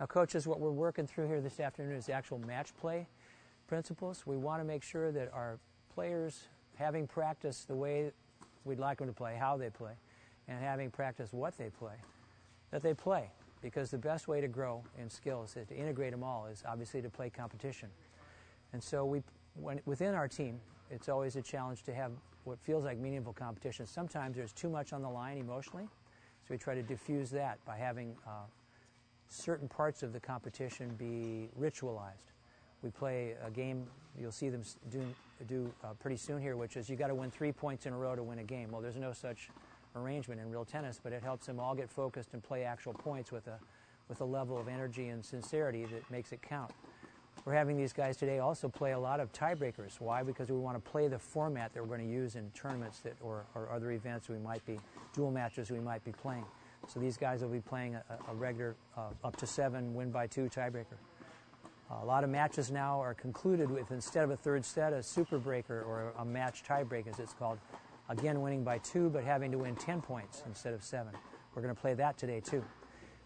Now, coaches, what we're working through here this afternoon is the actual match play principles. We want to make sure that our players, having practiced the way we'd like them to play, how they play, and having practiced what they play, that they play. Because the best way to grow in skills is to integrate them all, is obviously to play competition. And so within our team, it's always a challenge to have what feels like meaningful competition. Sometimes there's too much on the line emotionally, so we try to diffuse that by having certain parts of the competition be ritualized. We play a game you'll see them do pretty soon here, which is you got to win 3 points in a row to win a game. Well, there's no such arrangement in real tennis, but it helps them all get focused and play actual points with a level of energy and sincerity that makes it count. We're having these guys today also play a lot of tiebreakers. Why? Because we want to play the format that we're going to use in tournaments or other events we might be, dual matches we might be playing. So these guys will be playing a regular up to 7 win by 2 tiebreaker. A lot of matches now are concluded with, instead of a third set, a super breaker or a match tiebreak as it's called. Again, winning by 2 but having to win 10 points instead of 7. We're going to play that today too.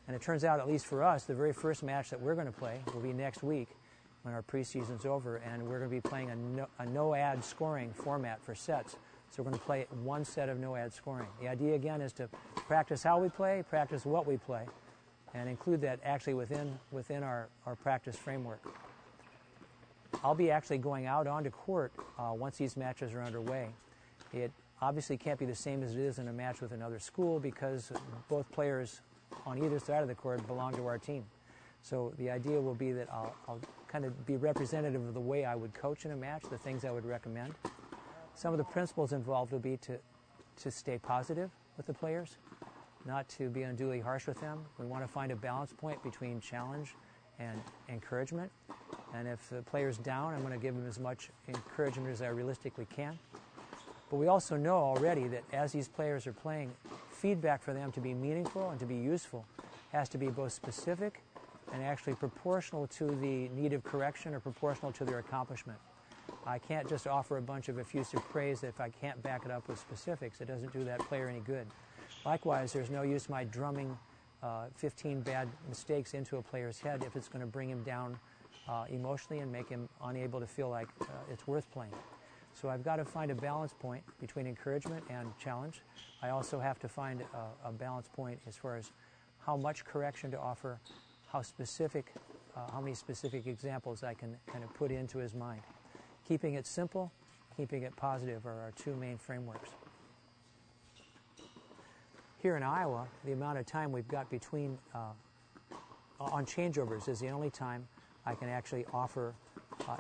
And it turns out, at least for us, the very first match that we're going to play will be next week when our preseason's over, and we're going to be playing a no-ad scoring format for sets. So we're going to play one set of no-ad scoring. The idea, again, is to practice how we play, practice what we play, and include that actually within our practice framework. I'll be actually going out onto court once these matches are underway. It obviously can't be the same as it is in a match with another school because both players on either side of the court belong to our team. So the idea will be that I'll kind of be representative of the way I would coach in a match, the things I would recommend. Some of the principles involved will be to stay positive with the players, not to be unduly harsh with them. We want to find a balance point between challenge and encouragement. And if the player's down, I'm going to give them as much encouragement as I realistically can. But we also know already that as these players are playing, feedback for them to be meaningful and to be useful has to be both specific and actually proportional to the need of correction or proportional to their accomplishment. I can't just offer a bunch of effusive praise if I can't back it up with specifics. It doesn't do that player any good. Likewise, there's no use my drumming 15 bad mistakes into a player's head if it's going to bring him down emotionally and make him unable to feel like it's worth playing. So I've got to find a balance point between encouragement and challenge. I also have to find a balance point as far as how much correction to offer, how many specific examples I can kind of put into his mind. Keeping it simple, keeping it positive are our two main frameworks. Here in Iowa, the amount of time we've got between on changeovers is the only time I can actually offer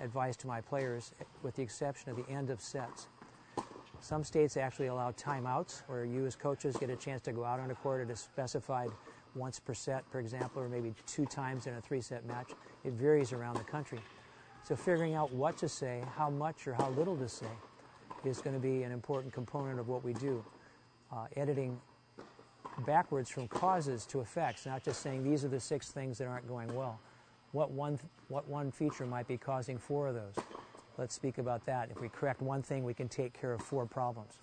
advice to my players, with the exception of the end of sets. Some states actually allow timeouts, where you as coaches get a chance to go out on a court at a specified once per set, for example, or maybe 2 times in a 3-set match. It varies around the country. So figuring out what to say, how much or how little to say, is going to be an important component of what we do. Editing backwards from causes to effects, not just saying these are the 6 things that aren't going well. What one feature might be causing 4 of those? Let's speak about that. If we correct one thing, we can take care of 4 problems.